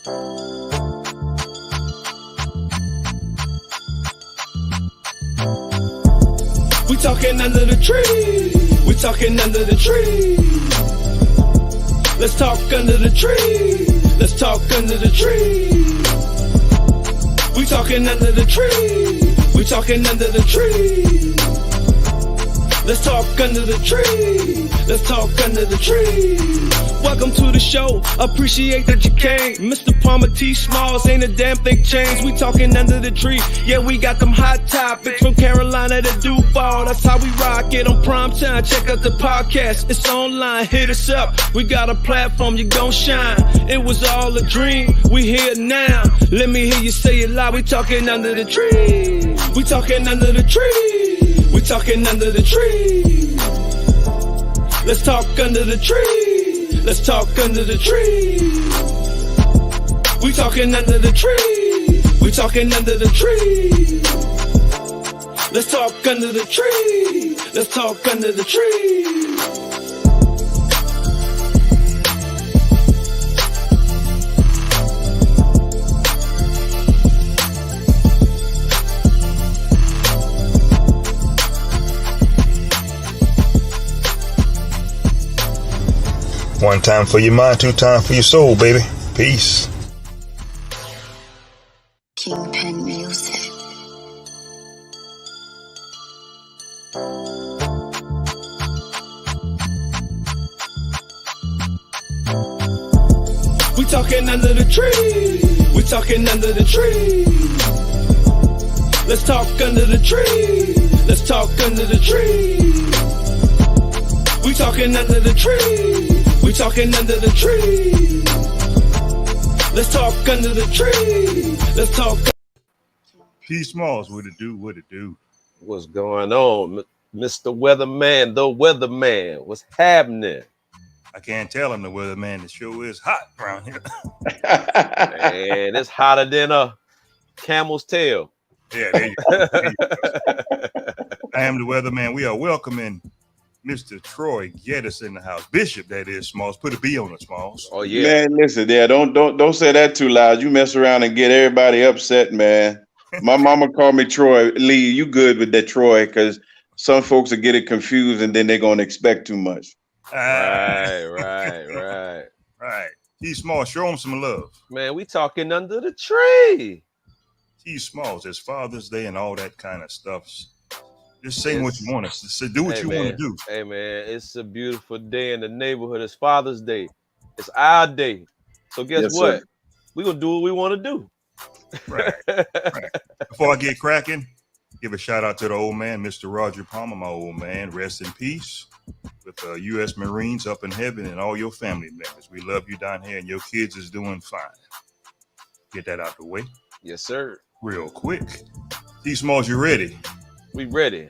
We talking under the tree. We talking under the tree. Let's talk under the tree. Let's talk under the tree. We talking under the tree. We talking under the tree. Let's talk under the tree. Let's talk under the tree. Welcome to the show. Appreciate that you came. Mr. Palmer T. Smalls ain't a damn thing changed. We talking under the tree. Yeah, we got them hot topics from Carolina to Duval. That's how we rock it on prime time. Check out the podcast. It's online. Hit us up. We got a platform. You gon' shine. It was all a dream. We here now. Let me hear you say it loud. We talking under the tree. We talking under the tree. We talking under the tree. Let's talk under the tree. Let's talk under the tree. We talking under the tree. We talking under the tree. Let's talk under the tree. Let's talk under the tree. One time for your mind, two times for your soul, baby. Peace. Kingpin Music. We talking under the tree. We talking under the tree. Let's talk under the tree. Let's talk under the tree. We talking under the tree. We talking under the tree. Let's talk under the tree. Let's talk. P. Smalls, what it do? What it do? What's going on, Mr. Weatherman? The Weatherman, what's happening? I can't tell him the weatherman. The show is hot around here. And it's hotter than a camel's tail. Yeah, there you go. I am the weatherman. We are welcoming Mr. Troy Geddis in the house. Bishop, that is, Smalls. Put a B on it, Smalls. Oh yeah. Man, listen, yeah, don't say that too loud. You mess around and get everybody upset, man. My mama called me Troy. Lee, you good with that Troy, because some folks will get it confused and then they're gonna expect too much. Right. T. Smalls, show him some love. Man, we talking under the tree. T. Smalls, it's Father's Day and all that kind of stuff. Just say what you want to say. Do what you want to do. Hey, man, it's a beautiful day in the neighborhood. It's Father's Day. It's our day. So guess what? Sir. We're going to do what we want to do. Right. Before I get cracking, give a shout out to the old man, Mr. Roger Palmer, my old man. Rest in peace with U.S. Marines up in heaven and all your family members. We love you down here and your kids is doing fine. Get that out the way. Yes, sir. Real quick. T. Smalls, you ready? We ready.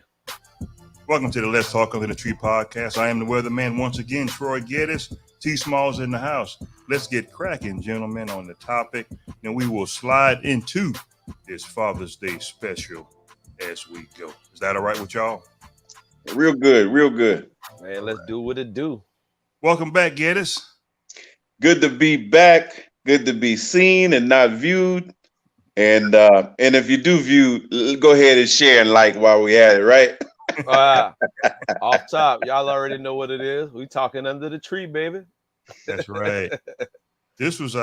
Welcome to the Let's Talk Under the Tree podcast. I am the weatherman once again, Troy Geddis. T. Smalls in the house. Let's get cracking, gentlemen, on the topic. And we will slide into this Father's Day special as we go. Is that all right with y'all? Real good, real good. Man, let's do what it do. Welcome back, Geddis. Good to be back. Good to be seen and not viewed. And if you do view, go ahead and share and like while we at it, right? Off top, y'all already know what it is. We talking under the tree, baby. That's right. This was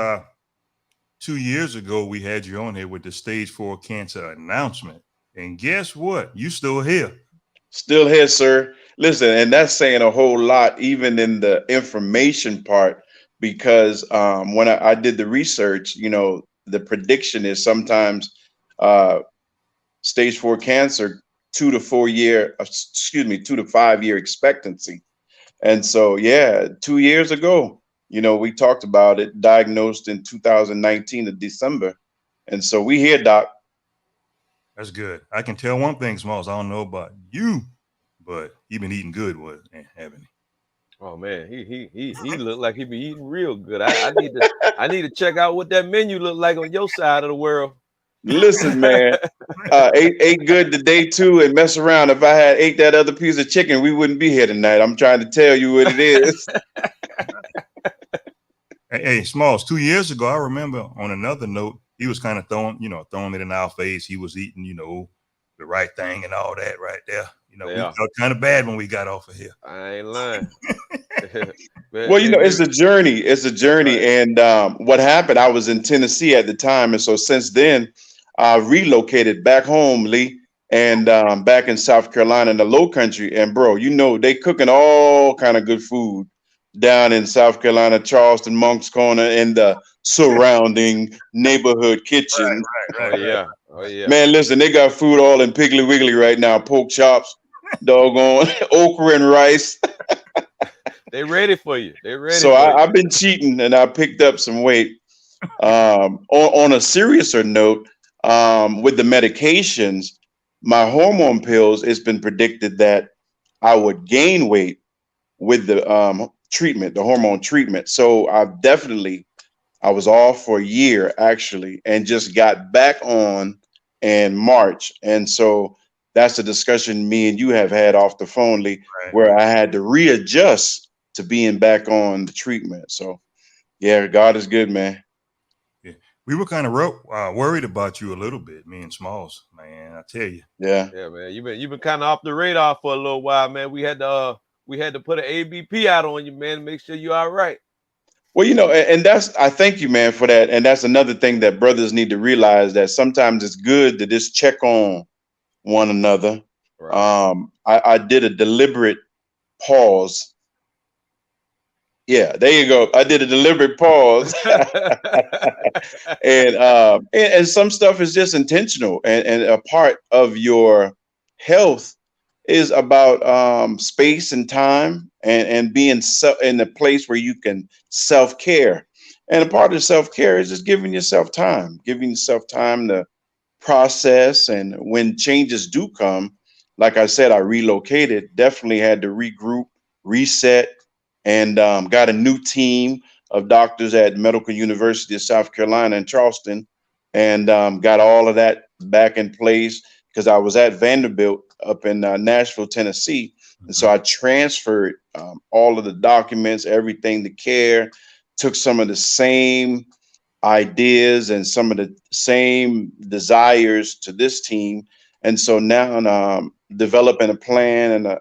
2 years ago. We had you on here with the stage 4 cancer announcement. And guess what? You still here. Still here, sir. Listen, and that's saying a whole lot, even in the information part, because when I did the research, the prediction is sometimes stage 4 cancer, 2 to 5 year expectancy. And so, 2 years ago, we talked about it, diagnosed in 2019 of December. And so we here, Doc. That's good. I can tell one thing, Smalls. I don't know about you, but he been eating good, haven't he? Oh man, he look like he be eating real good. I need to check out what that menu look like on your side of the world. Listen, man, ate good today too, and mess around. If I had ate that other piece of chicken, we wouldn't be here tonight. I'm trying to tell you what it is. Hey, Smalls, 2 years ago, I remember on another note, he was kind of throwing it in our face. He was eating, the right thing and all that right there. We Yeah, felt kind of bad when we got off of here. I ain't lying. Well, it's Maybe a journey. It's a journey. right. And what happened, I was in Tennessee at the time. And so since then, I relocated back home, Lee, and back in South Carolina in the low country. And bro, they cooking all kind of good food down in South Carolina, Charleston, Moncks Corner, and the surrounding neighborhood kitchens. Oh yeah. Oh yeah. Man, listen, they got food all in Piggly Wiggly right now. Pork chops, doggone okra and rice. They ready for you. They ready So for you. I've been cheating and I picked up some weight. On a seriouser note, with the medications, my hormone pills, it's been predicted that I would gain weight with the treatment, the hormone treatment. So I was off for a year actually, and just got back on in March. And so that's a discussion me and you have had off the phone, Lee, Right. where I had to readjust to being back on the treatment. So yeah, God is good, man. Yeah. We were kind of worried about you a little bit, me and Smalls, man. I tell you. Yeah. Yeah, man. You've been kind of off the radar for a little while, man. We had to put an ABP out on you, man, to make sure you're all right. Well, and I thank you, man, for that. And that's another thing that brothers need to realize, that sometimes it's good to just check on one another. Right. I did a deliberate pause. Yeah, there you go. I did a deliberate pause. And some stuff is just intentional, and a part of your health is about space and time, and being in a place where you can self-care. And a part of self-care is just giving yourself time to process. And when changes do come, like I said, I relocated, definitely had to regroup, reset, and got a new team of doctors at Medical University of South Carolina in Charleston, and got all of that back in place, because I was at Vanderbilt up in Nashville, Tennessee. And so I transferred all of the documents, everything, the care, took some of the same ideas and some of the same desires to this team. And so now I'm developing a plan, and a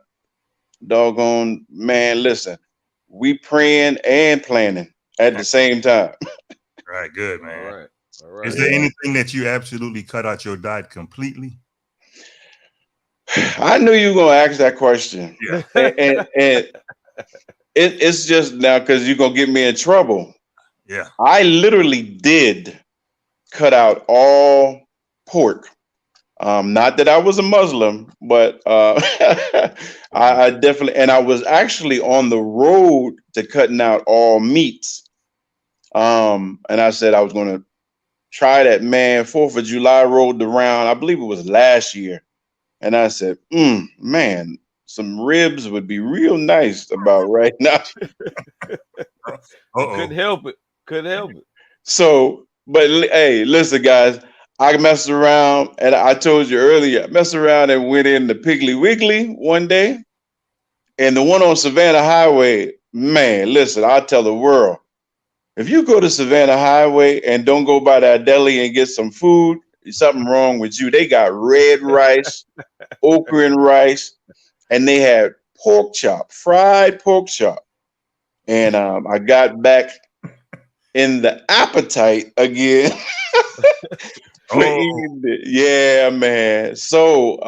doggone, man, listen, we praying and planning at the same time. Right, good, All man. right. All right. Is there anything that you absolutely cut out your diet completely? I knew you were gonna ask that question. Yeah. And it's just now because you're gonna get me in trouble. Yeah. I literally did cut out all pork. Not that I was a Muslim, but I definitely, and I was actually on the road to cutting out all meats. And I said I was going to try that, man. 4th of July rolled around, I believe it was last year. And I said, man, some ribs would be real nice about right now. Couldn't help it. Couldn't help it. So, but hey, listen, guys, I messed around, and I told you earlier, I messed around and went in the Piggly Wiggly one day, and the one on Savannah Highway. Man, listen, I tell the world, if you go to Savannah Highway and don't go by that deli and get some food, there's something wrong with you. They got red rice, okra and rice, and they had pork chop, fried pork chop. And I got back in the appetite again. Yeah, man. So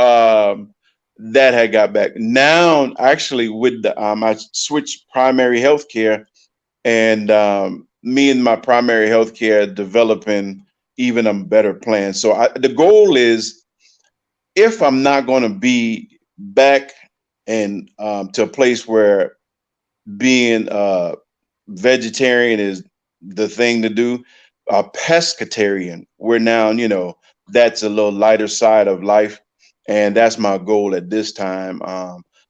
that had got back. Now, actually, with the I switched primary health care, and me and my primary health care developing even a better plan. So the goal is, if I'm not going to be back and to a place where being vegetarian is the thing to do, a pescatarian, we're now, that's a little lighter side of life. And that's my goal at this time.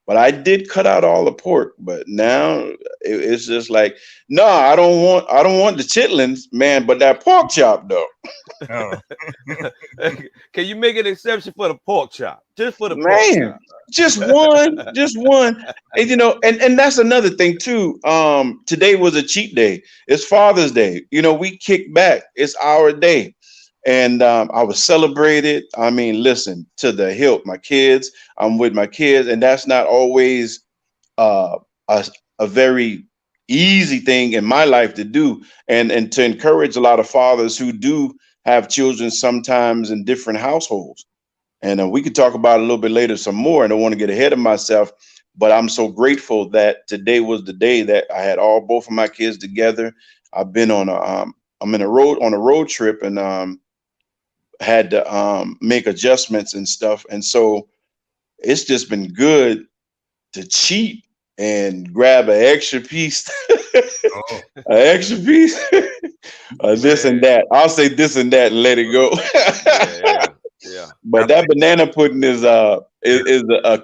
But I did cut out all the pork. But now it's just like, no, I don't want the chitlins, man. But that pork chop though, Oh, Can you make an exception for the pork chop? Just for the pork man, chop. just one. And and that's another thing too. Today was a cheat day. It's Father's Day. We kick back. It's our day. And I was celebrated. I mean, listen, to the hilt. My kids, I'm with my kids, and that's not always uh, a, a very easy thing in my life to do. And to encourage a lot of fathers who do have children sometimes in different households. And we could talk about it a little bit later some more. I don't want to get ahead of myself, but I'm so grateful that today was the day that I had both of my kids together. I've been I'm on a road trip, and had to make adjustments and stuff. And so it's just been good to cheat and grab an extra piece, oh, an extra piece, this and that. I'll say this and that and let it go. Yeah. But that banana pudding is a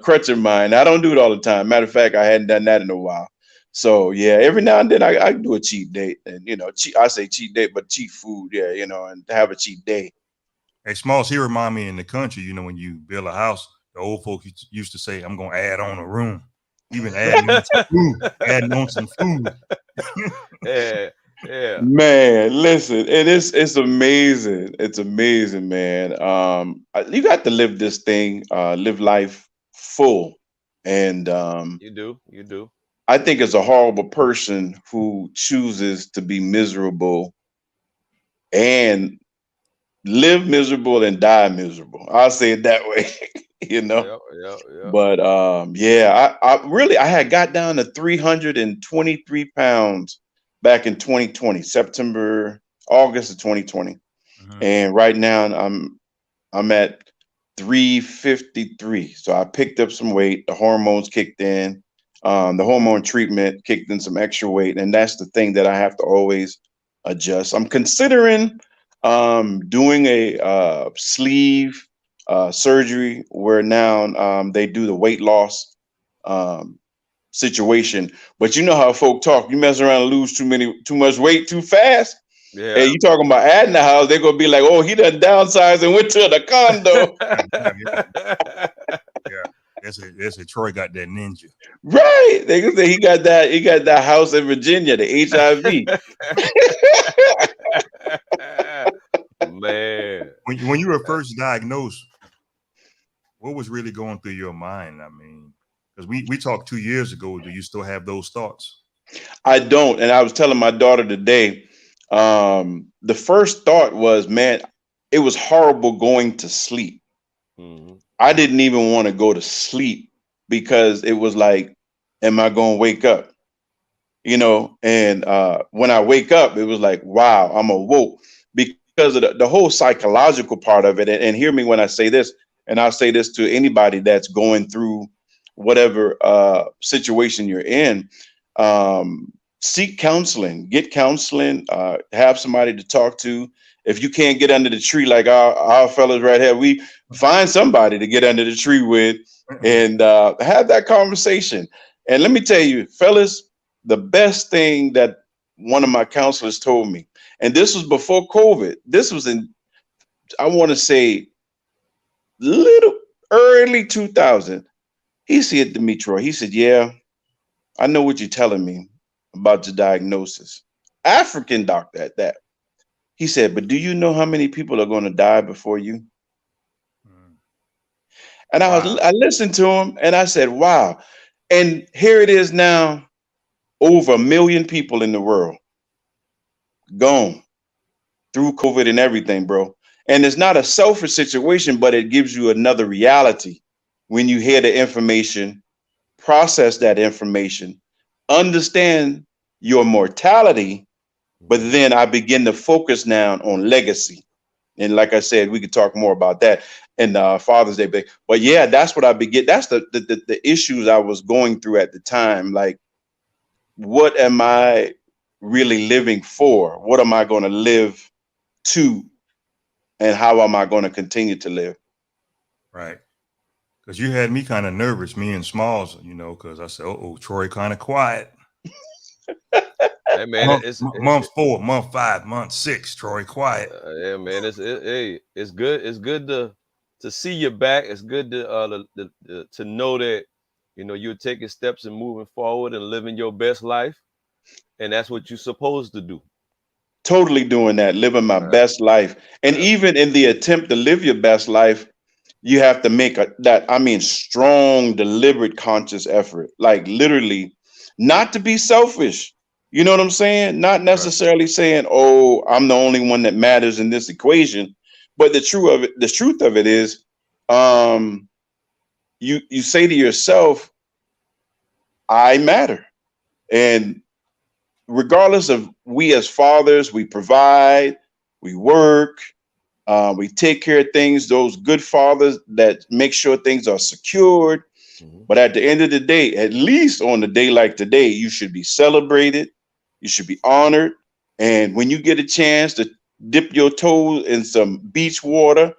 crutch of mine. I don't do it all the time. Matter of fact, I hadn't done that in a while. So yeah, every now and then I do a cheat date, and I say cheat date, but cheat food, yeah, and have a cheat day. hey, Smalls, he remind me in the country, when you build a house, the old folks used to say, I'm going to add on a room. Even adding on some food. Yeah. Man, listen, it's amazing. It's amazing, man. You got to live this thing, live life full. And You do. I think it's a horrible person who chooses to be miserable and live miserable and die miserable. I'll say it that way, Yeah. But I had got down to 323 pounds back in 2020, August of 2020. Mhm. And right now I'm at 353. So I picked up some weight, the hormones kicked in, the hormone treatment kicked in some extra weight, and that's the thing that I have to always adjust. I'm considering doing a sleeve surgery where now they do the weight loss situation. But you know how folk talk. You mess around and lose too much weight too fast. Yeah. Hey, you talking about adding the house? They're gonna be like, "Oh, he done downsized and went to the condo." Yeah. That's a Troy got that ninja. Right? They can say he got that house in Virginia, the HIV. Man. When you were first diagnosed, what was really going through your mind? I mean, because we talked 2 years ago. Do you still have those thoughts? I don't, and I was telling my daughter today. The first thought was, man, it was horrible going to sleep. Mm-hmm. I didn't even want to go to sleep because it was like, am I going to wake up? And when I wake up, it was like, wow, I'm awoke because of the whole psychological part of it. And hear me when I say this, and I'll say this to anybody that's going through whatever situation you're in. Seek counseling, get counseling, have somebody to talk to. If you can't get under the tree like our fellas right here, we find somebody to get under the tree with and have that conversation. And let me tell you, fellas, the best thing that one of my counselors told me, and this was before COVID, this was I want to say, little early 2000. He said to me, Troy, he said, yeah, I know what you're telling me about your diagnosis. African doctor at that. He said, but do you know how many people are going to die before you? And Wow. I listened to him and I said, wow. And here it is now, over 1 million people in the world gone through COVID and everything, bro. And it's not a selfish situation, but it gives you another reality when you hear the information, process that information, understand your mortality. But then I begin to focus now on legacy. And like I said, we could talk more about that in Father's Day. But yeah, that's what I begin. That's the issues I was going through at the time. Like, what am I really living for? What am I going to live to? And how am I going to continue to live? Right. Because you had me kind of nervous, me and Smalls, you know, because I said, oh, Troy kind of quiet. Hey man, Month 4, month 5, month 6, Troy quiet. Yeah, man, it's good. It's good to see you back. It's good to know that you're taking steps and moving forward and living your best life, and that's what you're supposed to do. Totally doing that, living my best life. And even in the attempt to live your best life, you have to make strong, deliberate, conscious effort. Like literally, not to be selfish. You know what I'm saying? Not necessarily saying, "Oh, I'm the only one that matters in this equation." But the truth of it is, you say to yourself, "I matter," and regardless of, we as fathers, we provide, we work, we take care of things. Those good fathers that make sure things are secured. Mm-hmm. But at the end of the day, at least on a day like today, you should be celebrated. You should be honored. And when you get a chance to dip your toes in some beach water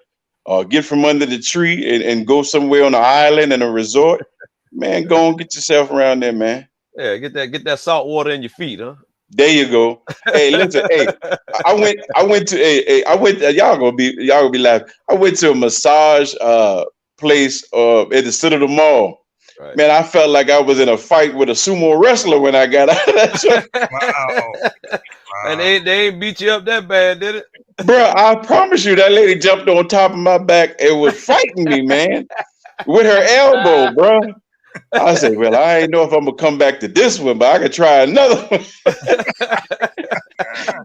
or get from under the tree and go somewhere on an island and a resort, man, go and get yourself around there, man. Yeah, get that salt water in your feet, huh? There you go. Hey, listen. Hey, I went to y'all gonna be laughing. I went to a massage place at the Citadel Mall. Right. Man, I felt like I was in a fight with a sumo wrestler when I got out of that show. Wow. And they ain't beat you up that bad, did it? Bro, I promise you, that lady jumped on top of my back and was fighting me, man, with her elbow, bro. I said, well, I ain't know if I'm gonna come back to this one, but I could try another one.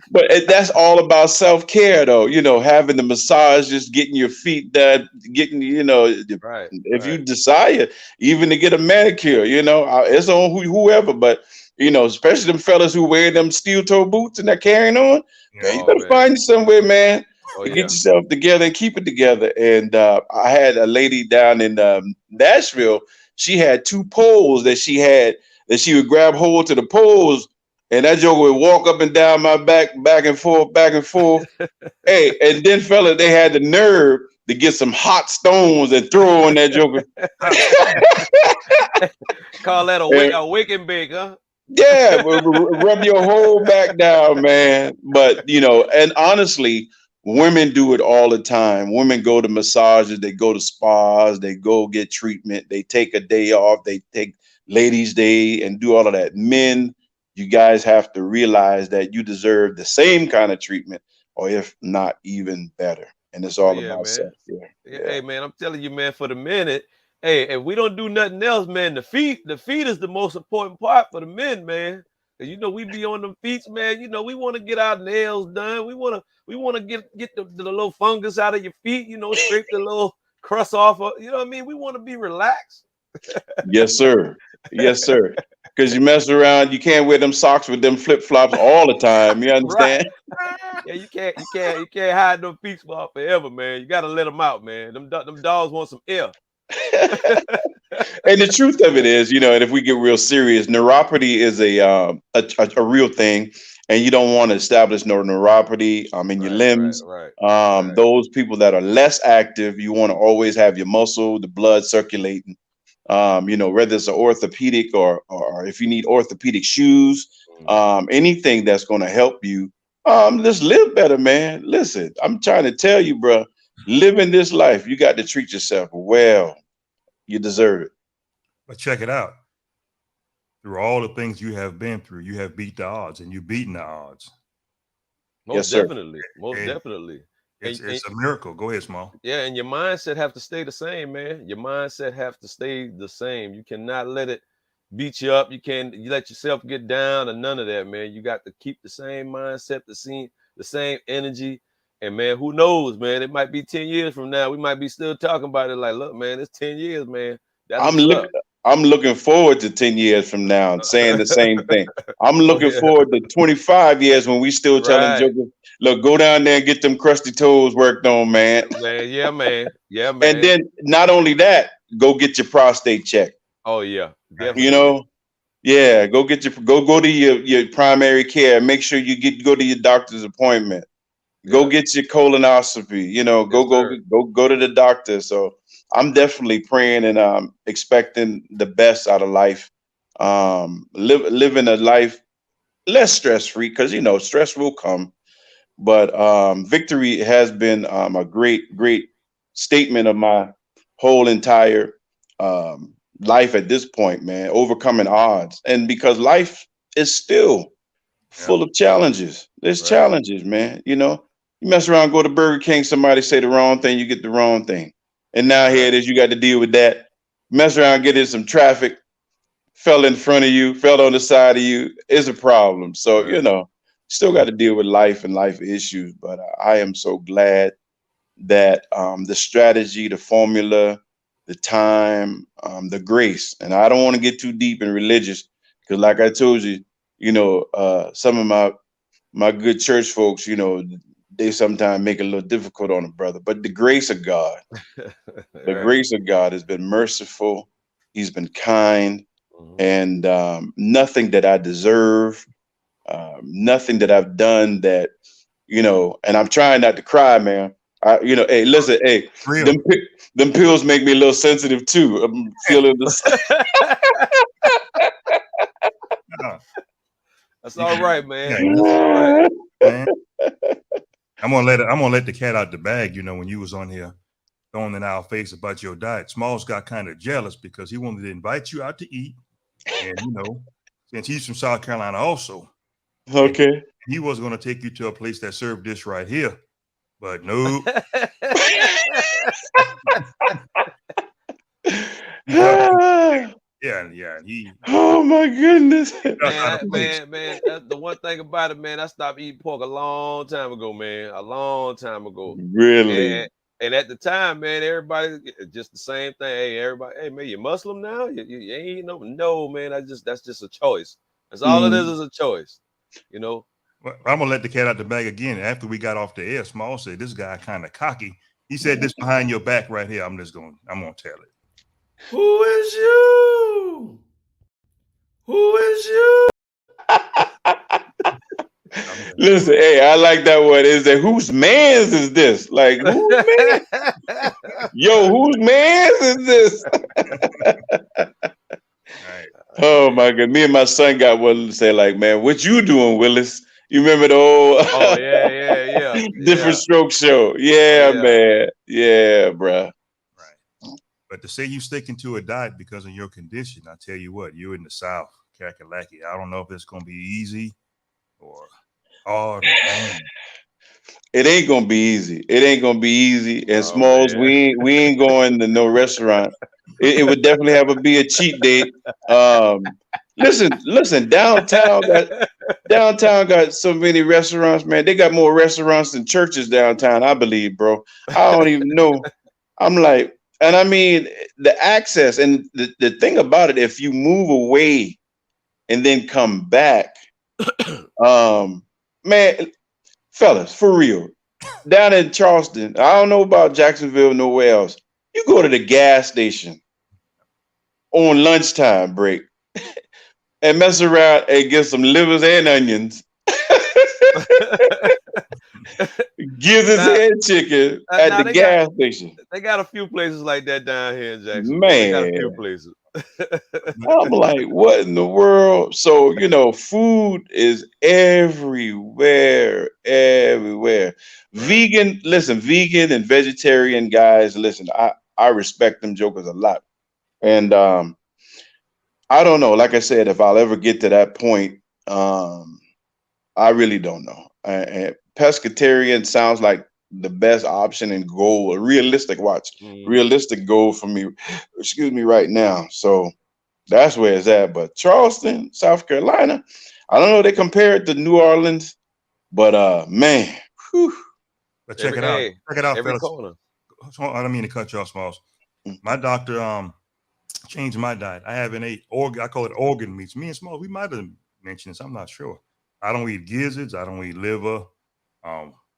But that's all about self-care, though. Having the massage, just getting your feet done, getting, if you desire even to get a manicure, it's on whoever, but especially them fellas who wear them steel-toe boots and they're carrying on. Man, you better find you somewhere, man, to get yourself together and keep it together. And I had a lady down in Nashville. She had 2 poles that she would grab hold to the poles, and that joker would walk up and down my back and forth. Hey, and then fella, they had the nerve to get some hot stones and throw on that joker. Call that a wake and bake, huh? Yeah, rub your whole back down, man. But and honestly, women do it all the time. Women go to massages, they go to spas, they go get treatment, they take a day off, they take ladies' day and do all of that. Men, you guys have to realize that you deserve the same kind of treatment, or if not even better. And it's all about self-care. Yeah. Hey, man, I'm telling you, man, for the minute, hey, if we don't do nothing else, man, the feet is the most important part for the men, man. Cause we be on them feet, man. We want to get our nails done. We want to get the little fungus out of your feet. Scrape the little crust off. You know what I mean? We want to be relaxed. Yes, sir. Yes, sir. Because you mess around, you can't wear them socks with them flip flops all the time. You understand? Right. Yeah, you can't hide them feet forever, man. You gotta let them out, man. Them dogs want some air. And the truth of it is, and if we get real serious, neuropathy is a real thing, and you don't want to establish no neuropathy in your limbs. Right. Those people that are less active, you want to always have your muscle, the blood circulating. Whether it's an orthopedic or if you need orthopedic shoes, anything that's going to help you just live better, man. Listen, I'm trying to tell you, bro, living this life, you got to treat yourself well. You deserve it. But check it out. Through all the things you have been through, you have beat the odds, and you've beaten the odds. Most definitely. Definitely. It's a miracle. Go ahead, Small. Yeah, and your mindset have to stay the same, man. Your mindset have to stay the same. You cannot let it beat you up. You let yourself get down or none of that, man. You got to keep the same mindset, the same energy. And man, who knows, man? It might be 10 years from now. We might be still talking about it. Like, look, man, it's 10 years, man. I'm looking forward to 10 years from now and saying the same thing. I'm looking forward to 25 years when we still telling jokers, look, go down there and get them crusty toes worked on, man. Yeah, man. And then not only that, go get your prostate checked. Oh yeah, definitely. Go to your primary care. Make sure you go to your doctor's appointment. Go get your colonoscopy. You know, Yes, sir. go to the doctor. So I'm definitely praying and expecting the best out of life. Living a life less stress free, because you know stress will come. But victory has been a great statement of my whole entire life at this point, man. Overcoming odds, and because life is still Yeah. full of challenges. There's Right. challenges, man. You know, you mess around, go to Burger King, somebody say the wrong thing, you get the wrong thing, and now here Right. it is. You got to deal with that. Mess around, get in some traffic, fell in front of you, fell on the side of you, is a problem. So, you Right. know, still got to deal with life and life issues. But I am so glad that the strategy, the formula, the time, the grace, and I don't want to get too deep and religious because, like I told you, you know, some of my good church folks, you know, they sometimes make it a little difficult on a brother. But the grace of God, the Right. grace of God has been merciful. He's been kind, Mhm. and nothing that I deserve, nothing that I've done that, you know. And I'm trying not to cry, man. You know, hey, listen, hey, Real. them pills make me a little sensitive too. I'm feeling this. Uh, That's you all can, right, yeah, man. That's all right. man. I'm gonna let the cat out the bag. You know, when you was on here throwing in our face about your diet, Smalls got kind of jealous because he wanted to invite you out to eat, and you know, since he's from South Carolina also, and Okay. he was going to take you to a place that served this right here, but no, he got yeah, and he Oh my goodness. got out of place. Man, that's the one thing about it, man. I stopped eating pork a long time ago, man. A long time ago. Really? And and at the time, man, everybody just the same thing. Hey, everybody, hey man, you Muslim now? You ain't eating no, man. That's just a choice. That's all it Mm. is a choice. You know. Well, I'm gonna let the cat out the bag again. After we got off the air, Small said this guy kind of cocky. He said this behind your back right here. I'm gonna tell it. Who is you? Who is you? Listen, hey, I like that one. Is that whose man's is this? Like whose man? Yo, whose man's is this? All right. Oh my god. Me and my son got one to say, like, man, what you doing, Willis? You remember the Oh old different yeah. stroke show? Oh Yeah, yeah. man. Yeah, bruh. Right. But to say you sticking to a diet because of your condition, I tell you what, you're in the South, Kakalaki. I don't know if it's gonna be easy or hard or man. It ain't gonna be easy. It ain't gonna be easy. And Oh Smalls, man. we ain't going to no restaurant. It would definitely have to be a cheat date. Listen, downtown got so many restaurants, man. They got more restaurants than churches downtown, I believe, bro. I don't even know. I'm like, and I mean the access and the thing about it, if you move away and then come back, um, man, fellas, for real. Down in Charleston, I don't know about Jacksonville, nowhere else. You go to the gas station on lunchtime break and mess around and get some livers and onions, gizzards now, and chicken at now the gas station. they got a few places like that down here in Jacksonville. They got a few Man, places. I'm like, what in the world? So, you know, food is everywhere, everywhere. Right. Vegan and vegetarian guys, listen, I respect them jokers a lot. And I don't know, like I said, if I'll ever get to that point, um, I really don't know. Pescatarian sounds like the best option and goal, a Mhm. realistic goal for me, excuse me, right now. So that's where it's at. But Charleston, South Carolina, I don't know. They compare it to New Orleans, but man, whew, But check Every it out. hey, Check it out, every fellas. corner. I don't mean to cut you off, Smalls. mm, My doctor changed my diet. I haven't ate organ. I call it organ meats. Me and Smalls, we might have mentioned this. I'm not sure. I don't eat gizzards. I don't eat liver.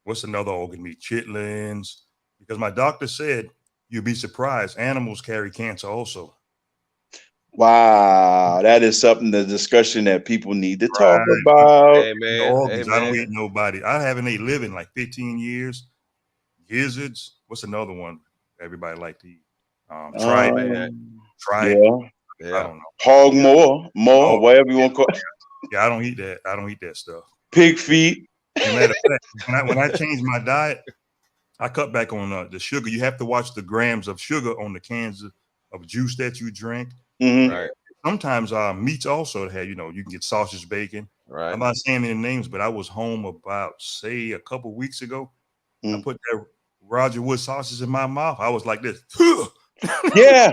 What's another organ meat? Chitlins. Because my doctor said you'd be surprised. Animals carry cancer also. Wow, that is something, the discussion that people need to talk Right. about. Hey The man, hey organs. I don't eat man. nobody. I haven't ate living like 15 years. Gizzards. What's another one everybody like to eat? Tripe. Man, Tripe. Yeah, I yeah. don't know. hog more, Oh, whatever you want to call it. yeah, I don't eat that. I don't eat that stuff. Pig feet. As a matter of fact, when I changed my diet, I cut back on the sugar. You have to watch the grams of sugar on the cans of juice that you drink. Hmm. Right, Sometimes meats also have, you can get sausage, bacon. I'm right. not saying any names, but I was home about, say, a couple weeks ago. I Mm. put that Roger Wood sausage in my mouth. I was like this. Yeah,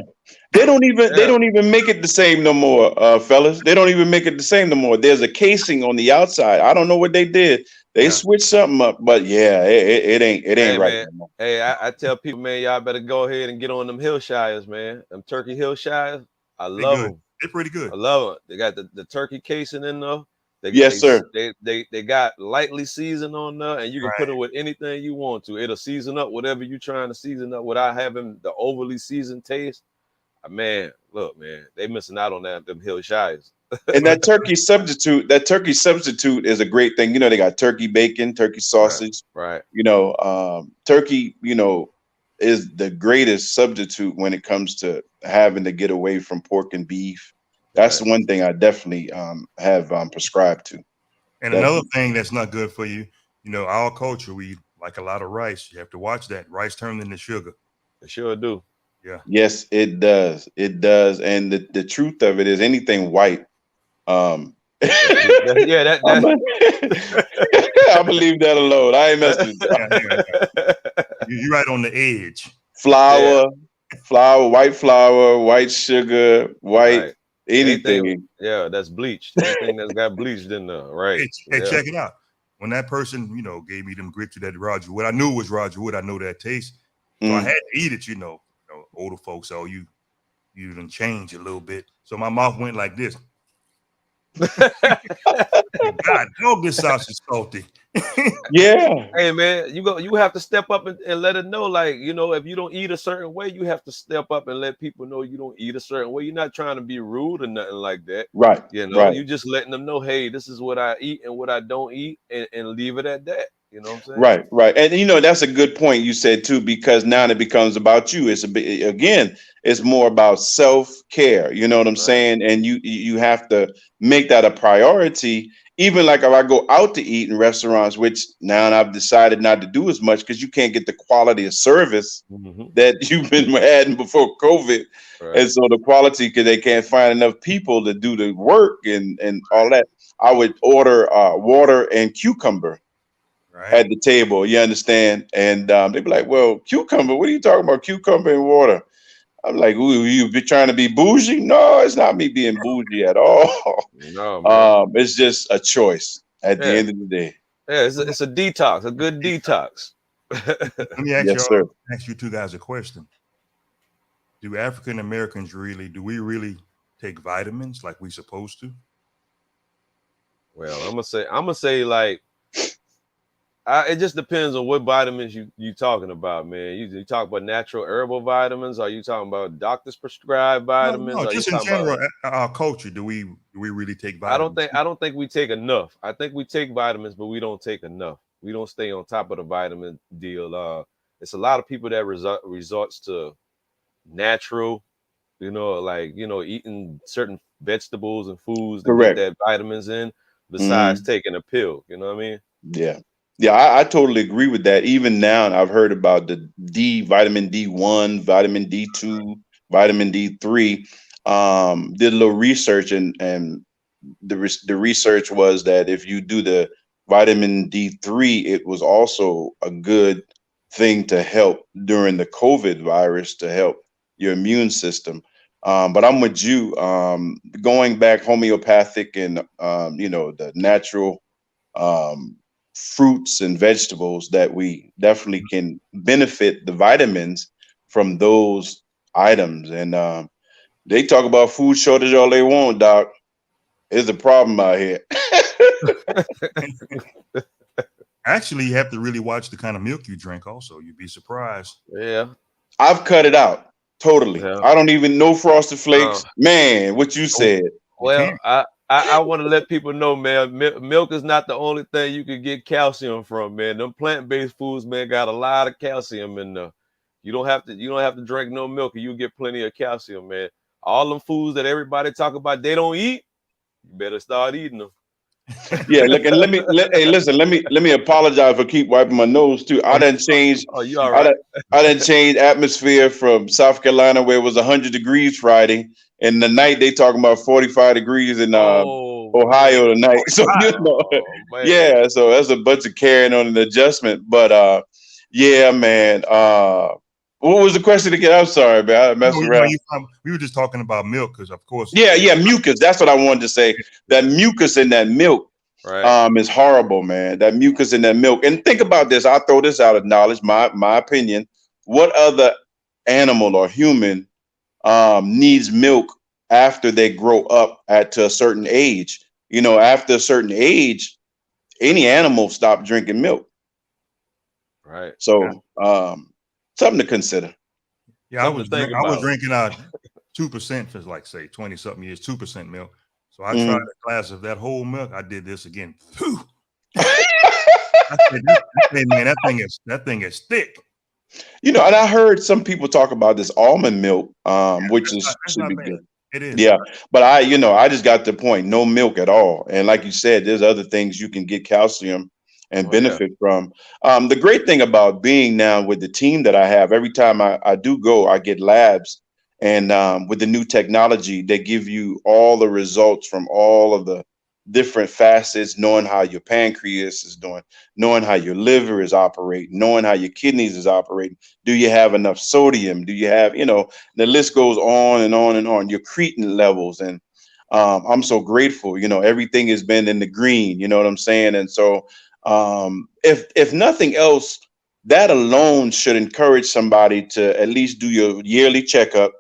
they don't Yeah, even make it the same no more, fellas. They don't even make it the same no more. There's a casing on the outside. I don't know what they did. They Yeah, switched something up, but yeah, it ain't hey right man. no more. Hey, I tell people, man, y'all better go ahead and get on them Hillshires, man. Them turkey Hillshires. I they love good. them. They're pretty good. I love it. They got the turkey casing in there. Yes, sir. They got lightly seasoned on there, and you can put Right. it with anything you want to. It'll season up whatever you're trying to season up without having the overly seasoned taste. Man, look, man, they missing out on them Hillshires. And that turkey substitute is a great thing. They got turkey bacon, turkey Right, sausage. right, Turkey, is the greatest substitute when it comes to having to get away from pork and beef. That's right. the one thing I definitely have prescribed to. And another Definitely. thing that's not good for you, our culture, we like a lot of rice. You have to watch that. Rice turns into sugar. They sure do. Yeah. Yes, it does. It does. And the truth of it is anything white. Um, Yeah, that I'm that. I'm gonna leave that alone. I ain't messing with that. Yeah, yeah. You're right on the edge. Yeah, Flour, white flour, white sugar, white right. Anything, anything. yeah, that's bleached. Anything that's got bleached in there, right? Hey, Yeah, check it out. When that person, gave me them grits to that Roger Wood, I knew it was Roger Wood. I know that taste. So I Mm. had to eat it, older folks, oh, you done change a little bit. So my mouth went like this. God, dog, this sausage is salty. Yeah, hey man, you have to step up and let it know. Like, if you don't eat a certain way, you have to step up and let people know you don't eat a certain way. You're not trying to be rude or nothing like that. right, right. You just letting them know, hey, this is what I eat and what I don't eat, and leave it at that. You know what I'm saying? Right, right. And that's a good point you said too, because now it becomes about you. It's a bit, again, it's more about self-care. You know what I'm Right. saying? And you have to make that a priority. Even like if I go out to eat in restaurants, which now I've decided not to do as much because you can't get the quality of service Hmm. that you've been having before COVID. Right. And so the quality, because they can't find enough people to do the work and all that. I would order water and cucumber Right. at the table, you understand? And they'd be like, well, cucumber, what are you talking about? Cucumber and water. I'm like, ooh, you be trying to be bougie? No, it's not me being bougie at all. No, man. It's just a choice at the Yeah. end of the day. Yeah. It's a detox, a good detox. Let me Yes, sir. ask you two guys a question. Do African Americans do we really take vitamins like we supposed to? Well, I'm gonna say like it just depends on what vitamins you talking about, man. You talk about natural herbal vitamins? Are you talking about doctors prescribed No, vitamins? no, Are you just in talking about? general, our culture, do we really take vitamins? I don't think we take enough. I think we take vitamins, but we don't take enough. We don't stay on top of the vitamin deal. It's a lot of people that resorts to natural, eating certain vegetables and foods to get Correct. that vitamins in, besides Hmm. taking a pill. You know what I mean? Yeah. Yeah, I totally agree with that. Even now, I've heard about the vitamin D1, vitamin D2, vitamin D3. Did a little research, and the research was that if you do the vitamin D3, it was also a good thing to help during the COVID virus to help your immune system. But I'm with you. Going back homeopathic and the natural um, fruits and vegetables that we definitely can benefit the vitamins from those items. And they talk about food shortage all they want, Doc. It's a problem out here. Actually, you have to really watch the kind of milk you drink. Also, you'd be surprised. Yeah. I've cut it out. Totally. Yeah. I don't even know Frosted Flakes. Uh, Man, what you said. Well, I want to let people know, man, milk is not the only thing you can get calcium from, man. Them plant-based foods, man, got a lot of calcium in there. You don't have to drink no milk and you get plenty of calcium, man. All them foods that everybody talk about they don't eat, you better start eating them. Yeah, look, and hey, listen, let me apologize for keep wiping my nose too. I done changed. Oh, you all I right? done changed atmosphere from South Carolina where it was 100 degrees Friday, and the night they talking about 45 degrees in Oh Ohio man. tonight. So you know, Oh man. yeah. So that's a bunch of carrying on an adjustment. But yeah, man. What was the question again? I'm sorry, man. I messed around. We were just talking about milk because, of course. Yeah, mucus. That's what I wanted to say. That mucus in that milk. Right. Is horrible, man. That mucus in that milk. And think about this. I'll throw this out of knowledge, my opinion. What other animal or human needs milk after they grow up to a certain age? You know, after a certain age, any animal stop drinking milk. Right. So something to consider. Yeah, I was about. drinking 2% for like say 20 something years, 2% milk. So I tried a glass of that whole milk. I did this again. I said, man, that thing is thick. You know, and I heard some people talk about this almond milk, which should be good. It is. Yeah, but I just got the point. No milk at all. And like you said, there's other things you can get calcium and benefit from. The great thing about being now with the team that I have, every time I do go, I get labs. And with the new technology, they give you all the results from all of the different facets, knowing how your pancreas is doing, knowing how your liver is operating, knowing how your kidneys is operating. Do you have enough sodium? Do you have, the list goes on and on and on, your creatine levels. And I'm so grateful, everything has been in the green, you know what I'm saying? And so if nothing else, that alone should encourage somebody to at least do your yearly checkup.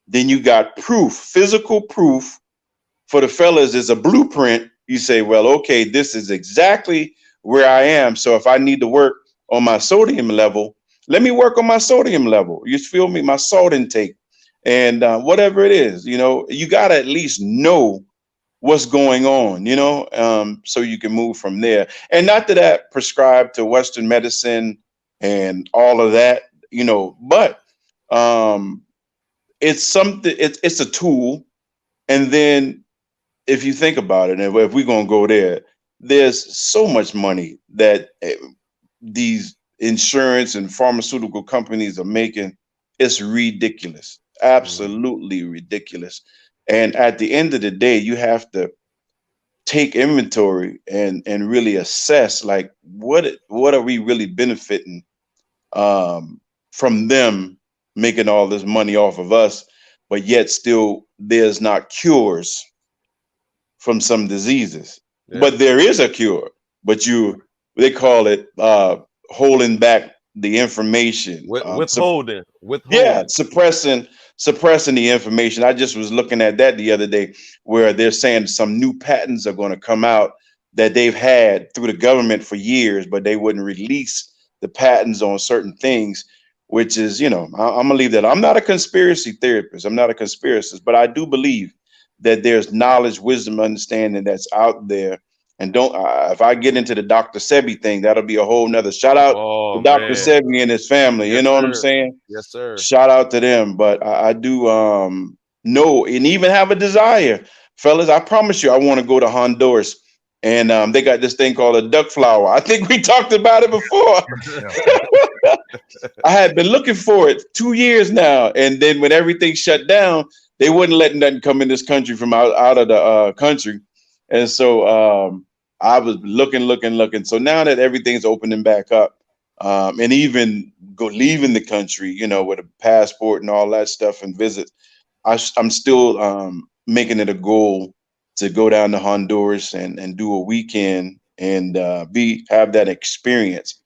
Then you got proof, physical proof for the fellas is a blueprint. You say, well, okay, this is exactly where I am. So if I need to work on my sodium level, let me work on my sodium level. You feel me? My salt intake and whatever it is, you got to at least know what's going on, so you can move from there. And not that prescribed to Western medicine and all of that, but it's something, it's a tool. And then if you think about it, and if we're going to go there, there's so much money that these insurance and pharmaceutical companies are making. It's ridiculous, absolutely ridiculous. And at the end of the day, you have to take inventory and really assess, like, what are we really benefiting from them making all this money off of us, but yet still there's not cures from some diseases. Yeah. But there is a cure, but they call it holding back the information. Withholding. Yeah, suppressing the information. I just was looking at that the other day, where they're saying some new patents are going to come out that they've had through the government for years, but they wouldn't release the patents on certain things, which is, I'm gonna leave that. I'm not a conspiracy theorist. I'm not a conspiracist, but I do believe that there's knowledge, wisdom, understanding that's out there. And don't, if I get into the Dr. Sebi thing, that'll be a whole nother shout out to Dr. Sebi and his family. Yes, you know what I'm saying? Yes, sir. Shout out to them. But I do know and even have a desire, fellas. I promise you, I want to go to Honduras. And they got this thing called a duck flower. I think we talked about it before. I had been looking for it 2 years now. And then when everything shut down, they wouldn't let nothing come in this country from out of the country. And so I was looking. So now that everything's opening back up, and even leaving the country, with a passport and all that stuff and visit, I'm still making it a goal to go down to Honduras and do a weekend and have that experience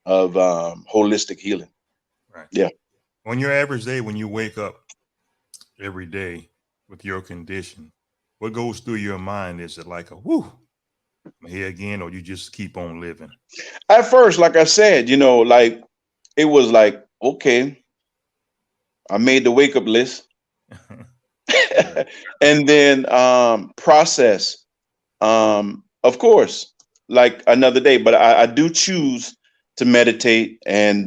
of holistic healing. Right. Yeah. On your average day, when you wake up every day with your condition, what goes through your mind? Is it like whew, I'm here again, or you just keep on living? At first, like I said, like it was like, okay, I made the wake up list. And then process. Of course, like another day, but I do choose to meditate and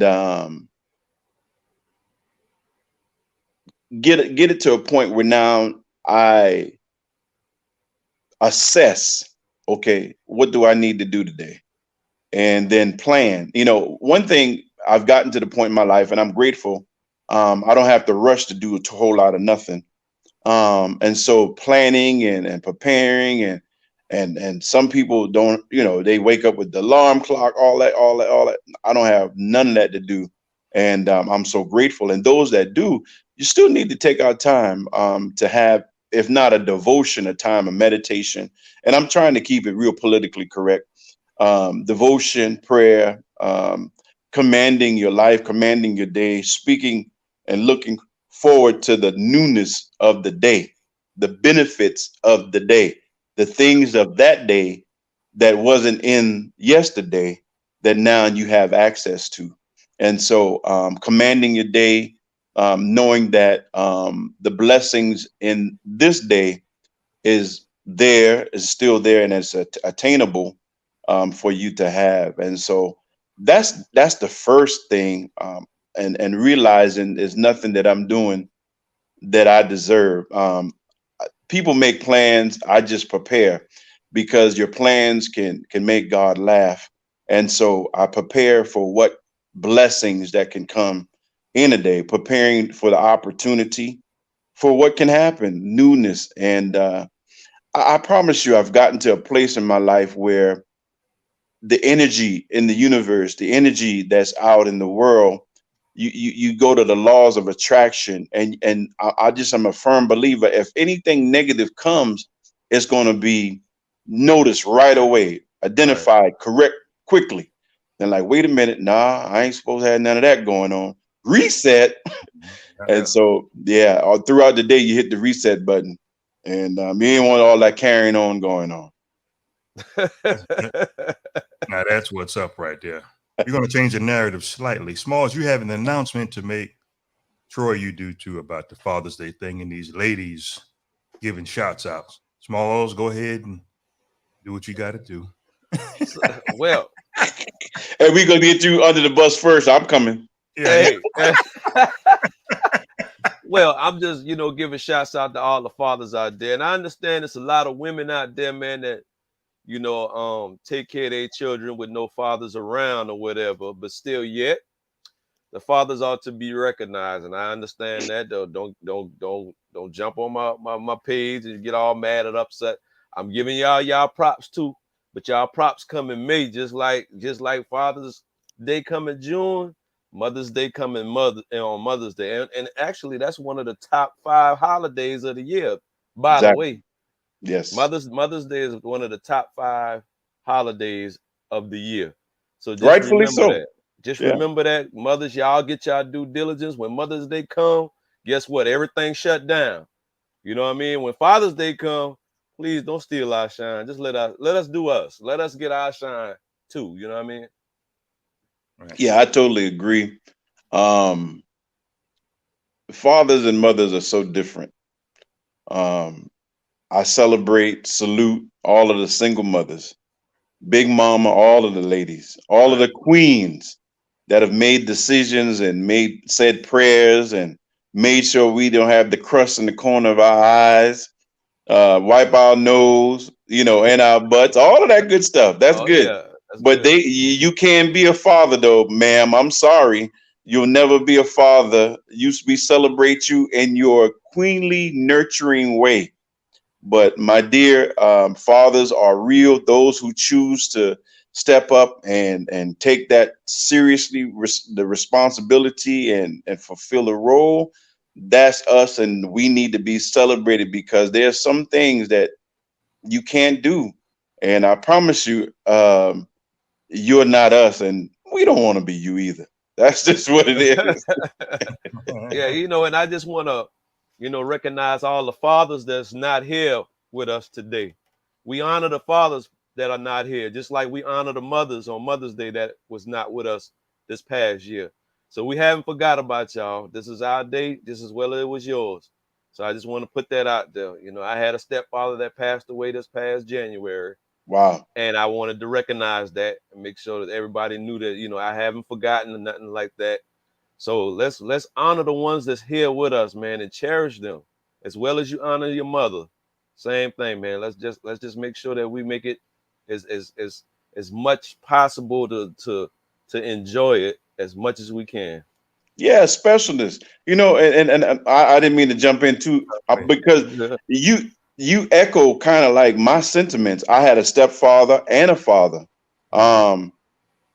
get it to a point where now I assess, okay, what do I need to do today? And then plan. You know, one thing I've gotten to the point in my life, and I'm grateful, I don't have to rush to do a whole lot of nothing. And so planning and preparing and some people don't, you know, they wake up with the alarm clock, all that. I don't have none of that to do. And I'm so grateful. And those that do, you still need to take our time to have, if not a devotion, a time of meditation. And I'm trying to keep it real politically correct. Devotion, prayer, commanding your life, commanding your day, speaking and looking forward to the newness of the day, the benefits of the day, the things of that day that wasn't in yesterday that now you have access to. And so, commanding your day, knowing that the blessings in this day is still there, and it's attainable for you to have. And so that's the first thing, and realizing there's nothing that I'm doing that I deserve. People make plans. I just prepare because your plans can make God laugh. And so I prepare for what blessings that can come in a day, preparing for the opportunity for what can happen, newness. And I promise you, I've gotten to a place in my life where the energy in the universe, the energy that's out in the world, you go to the laws of attraction, and I just am a firm believer. If anything negative comes, it's going to be noticed right away, Right. identified, correct quickly. Then like, wait a minute, nah, I ain't supposed to have none of that going on. Reset. And Yeah. so yeah, all throughout the day you hit the reset button, and you ain't want all that carrying on going on. Now that's what's up right there. We're going to change the narrative slightly. Smalls, you have an announcement to make. Troy, you do too, about the Father's Day thing and these ladies giving shots out. Smalls, go ahead and do what you got to do. So, well, Hey, we gonna get you under the bus first. I'm coming. Yeah, hey. Well, I'm just, giving shouts out to all the fathers out there. And I understand there's a lot of women out there, man, that, take care of their children with no fathers around or whatever, but still yet the fathers ought to be recognized. And I understand that. Though. Don't jump on my page and get all mad and upset. I'm giving y'all props too, but y'all props come in May, just like Father's Day come in June. Mother's Day coming on Mother's Day. And actually that's one of the top 5 holidays of the year. By the Exactly. way, Yes. Mother's Day is one of the top 5 holidays of the year. So just Rightfully remember so. that. Just Yeah. remember that. Mothers, y'all get y'all due diligence. When Mother's Day come, guess what? Everything shut down. You know what I mean? When Father's Day come, please don't steal our shine. Just let us do us. Let us get our shine too. You know what I mean? right. Yeah, I totally agree. Um, Fathers and mothers are so different. Um, I celebrate, salute all of the single mothers, Big Mama, all of the ladies, all of Right. the queens that have made decisions and said prayers and made sure we don't have the crust in the corner of our eyes, wipe our nose, and our butts, all of that good stuff. That's Oh good. yeah, that's But good. you can't be a father though, ma'am. I'm sorry. You'll never be a father. We celebrate you in your queenly, nurturing way. But my dear, fathers are real. Those who choose to step up and take that seriously, the responsibility and fulfill a role, that's us, and we need to be celebrated because there's some things that you can't do. And I promise you, you're not us, and we don't want to be you either. That's just what it is. Yeah, and I just want to, recognize all the fathers that's not here with us today. We honor the fathers that are not here, just like we honor the mothers on Mother's Day that was not with us this past year. So we haven't forgot about y'all. This is our day, just as well as it was yours. So I just want to put that out there. You know, I had a stepfather that passed away this past January, Wow. and I wanted to recognize that and make sure that everybody knew that, you know, I haven't forgotten or nothing like that. So let's honor the ones that's here with us, man, and cherish them as well as you honor your mother. Same thing, man. Let's just make sure that we make it as much possible to enjoy it as much as we can. Yeah, specialness. You know, and I didn't mean to jump in too because Yeah. you echo kind of like my sentiments. I had a stepfather and a father. Um,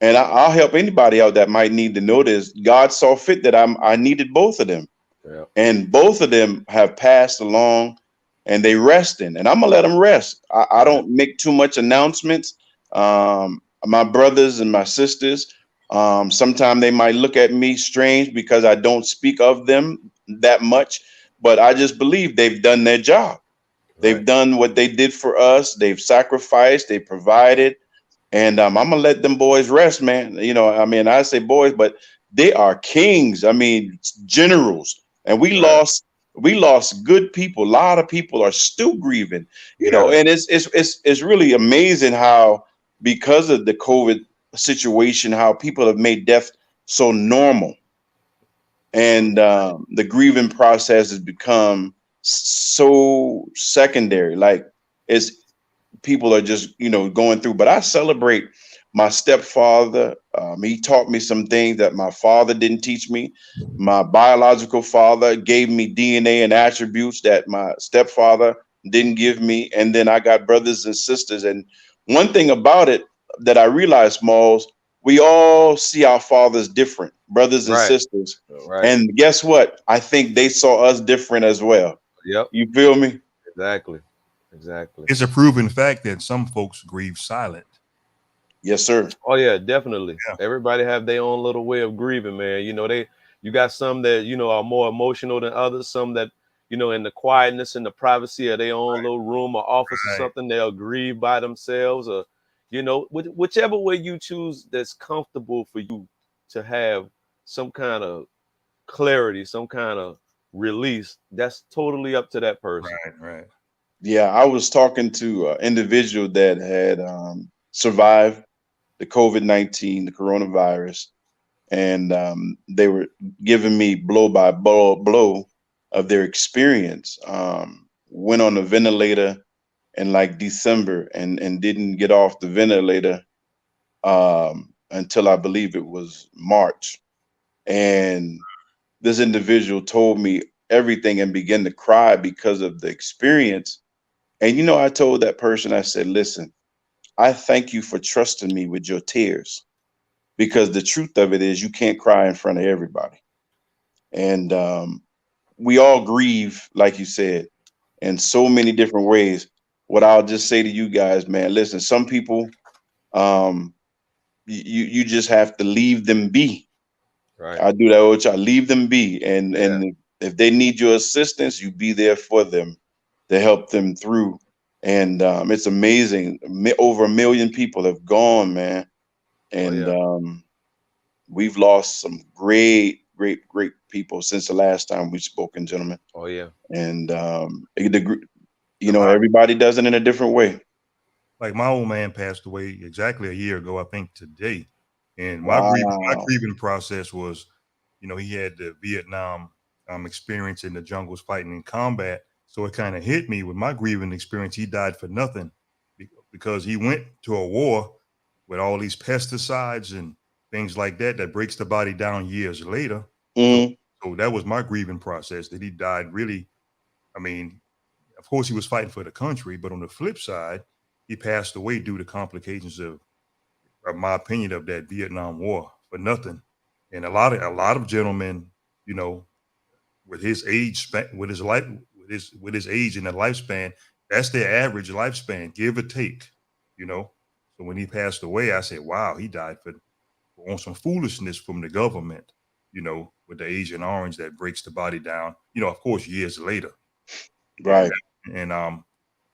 and I'll help anybody out that might need to know this. God saw fit that I needed both of them, Yeah. and both of them have passed along, and they resting, and I'm gonna let them rest. I Right. don't make too much announcements. My brothers and my sisters, sometimes they might look at me strange because I don't speak of them that much, but I just believe they've done their job. Right. They've done what they did for us. They've sacrificed. They provided, and I'm gonna let them boys rest, man. You know, I mean, I say boys, but they are kings. I mean, generals. And Right. we lost good people. A lot of people are still grieving. You know, Yeah. and it's really amazing how because of the COVID situation, how people have made death so normal, and the grieving process has become so secondary. Like it's people are just going through, but I celebrate my stepfather. He taught me some things that my father didn't teach me. My biological father gave me DNA and attributes that my stepfather didn't give me, and then I got brothers and sisters. And one thing about it that I realized, Smalls, we all see our fathers different, brothers and Right. sisters. Right. And guess what? I think they saw us different as well. Yep. You feel me? Exactly. Exactly. It's a proven fact that some folks grieve silent. Yes, sir. Oh yeah, definitely. Yeah. Everybody have their own little way of grieving, man. You know, you got some that, you know, are more emotional than others, some that, you know, in the quietness and the privacy of their own little room or office or Right. something, they'll grieve by themselves, or, you know, whichever way you choose that's comfortable for you to have some kind of clarity, some kind of release. That's totally up to that person. Right. Right. Yeah, I was talking to an individual that had survived the COVID-19, the coronavirus, and they were giving me blow by blow of their experience. Went on a ventilator in like December and didn't get off the ventilator until I believe it was March. And this individual told me everything and began to cry because of the experience. And I told that person, I said, listen, I thank you for trusting me with your tears, because the truth of it is you can't cry in front of everybody. And we all grieve, like you said, in so many different ways. What I'll just say to you guys, man, listen, some people, um, you just have to leave them be. Right. I do that with y'all. Leave them be, and Yeah. if they need your assistance, you be there for them to help them through. And it's amazing. Over 1 million people have gone, man, Oh and yeah. we've lost some great, great, great people since the last time we spoken, gentlemen. Oh yeah. And The vi- everybody does it in a different way. like my old man passed away exactly a year ago, I think today. And my Wow. grieving process was, he had the Vietnam experience in the jungles fighting in combat. So it kind of hit me with my grieving experience. He died for nothing because he went to a war with all these pesticides and things like that that breaks the body down years later. So Mm, so that was my grieving process, that he died really. I mean, of course he was fighting for the country, but on the flip side, he passed away due to complications of my opinion, of that Vietnam War for nothing. And a lot of gentlemen, you know, with his age with his life, with his age and the lifespan, that's their average lifespan, give or take, you know. So when he passed away, I said, wow, he died on some foolishness from the government, with the Agent Orange that breaks the body down, of course, years later. And right.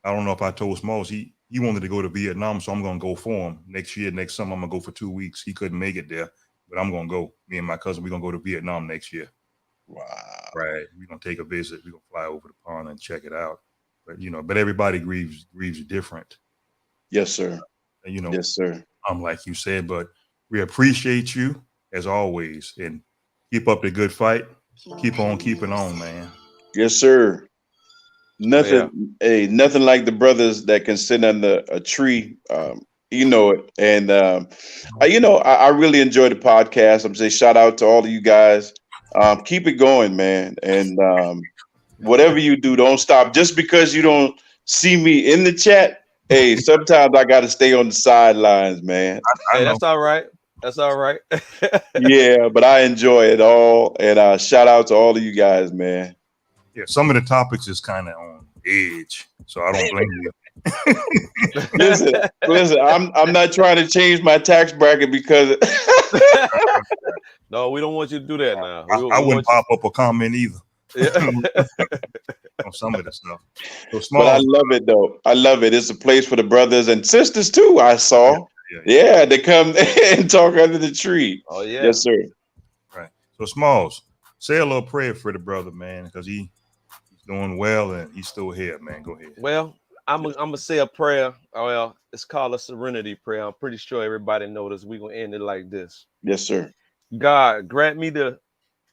I don't know if I told Smalls, he wanted to go to Vietnam, so I'm gonna go for him next year, next summer. I'm gonna go for 2 weeks. He couldn't make it there, but I'm gonna go. Me and my cousin, we're gonna go to Vietnam next year. Wow. Right. We're gonna take a visit. We're gonna fly over the pond and check it out. But but everybody grieves different. Yes, sir. And Yes, sir. like you said, but we appreciate you as always, and keep up the good fight. Keep on keeping on, man. Yes, sir. Nothing, nothing like the brothers that can sit under a tree. You know it. And I really enjoy the podcast. I'm saying shout out to all of you guys. Keep it going, man. And whatever you do, don't stop. Just because you don't see me in the chat, hey, sometimes I got to stay on the sidelines, man. Hey, that's all right. That's all right. Yeah, but I enjoy it all. And shout out to all of you guys, man. Yeah, some of the topics is kind of on edge, so I don't blame you. Listen, I'm not trying to change my tax bracket because No, we don't want you to do that now. I wouldn't pop up a comment either. Yeah. On some of the stuff. So but I love it though. I love it. It's a place for the brothers and sisters too. I saw. Yeah, they come and talk under the tree. Oh yeah. Yes, sir. Right. So Smalls, say a little prayer for the brother, man, because he's doing well and he's still here, man. Go ahead. Well, I'm gonna say a prayer. Well, it's called a serenity prayer. I'm pretty sure everybody knows. We're gonna end it like this. Yes, sir. God, grant me the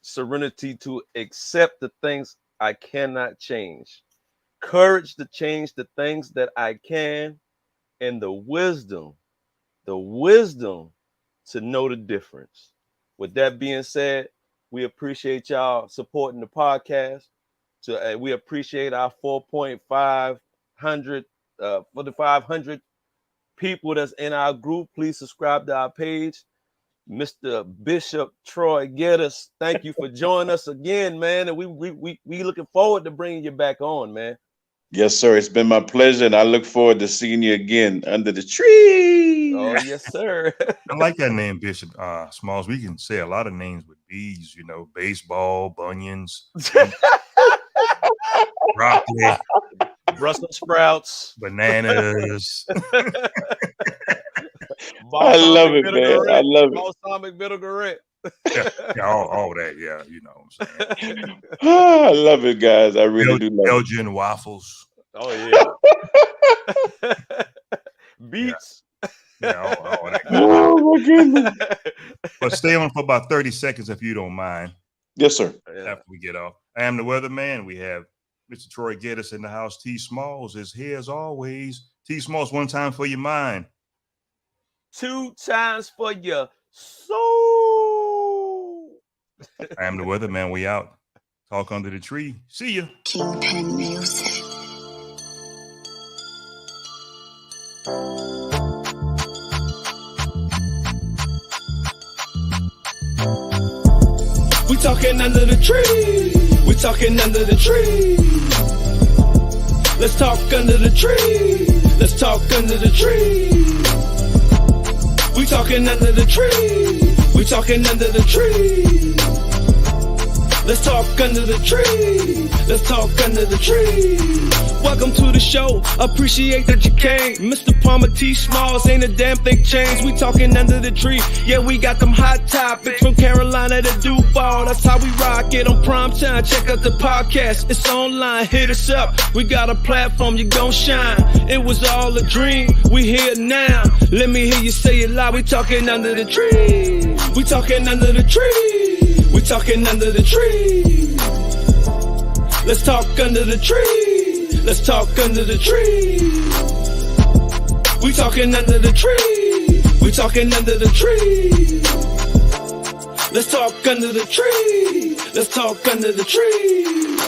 serenity to accept the things I cannot change, courage to change the things that I can, and the wisdom to know the difference. With that being said, we appreciate y'all supporting the podcast. We appreciate our 4,500 for the 500 people that's in our group. Please subscribe to our page. Mr. Bishop Troy Geddis, thank you for joining us again, man. And we looking forward to bringing you back on, man. Yes, sir. It's been my pleasure, and I look forward to seeing you again under the tree. Oh, yes, sir. I like that name, Bishop Smalls. We can say a lot of names with B's, baseball, bunions, broccoli, Brussels sprouts, bananas. I love it, man. I love it. Balsamic vinaigrette. all that, yeah, you know what I'm saying. I love it, guys. I really do love Belgian waffles. Oh, yeah. Beets. Yeah, all that. Oh, my goodness. But stay on for about 30 seconds if you don't mind. Yes, sir. After we get off. I am the weatherman. We have Mr. Troy Geddis in the house. T. Smalls is here as always. T. Smalls, one time for your mind. 2 times for your soul. I am the weatherman. We out. Talk under the tree. See ya. Kingpin Music. We talking under the tree. We talking under the tree. Let's talk under the tree. Let's talk under the tree. We talking under the tree. We talking under the tree. Let's talk under the tree. Let's talk under the tree. Welcome to the show. Appreciate that you came. Mr. Palmer T. Smalls ain't a damn thing changed. We talking under the tree. Yeah, we got them hot topics from Carolina to Duval. That's how we rock it on prime time. Check out the podcast. It's online. Hit us up. We got a platform. You gon' shine. It was all a dream. We here now. Let me hear you say it loud. We talking under the tree. We talking under the tree. We talking under the tree. Let's talk under the tree. Let's talk under the tree. We talking under the tree. We talking under the tree. Let's talk under the tree. Let's talk under the tree.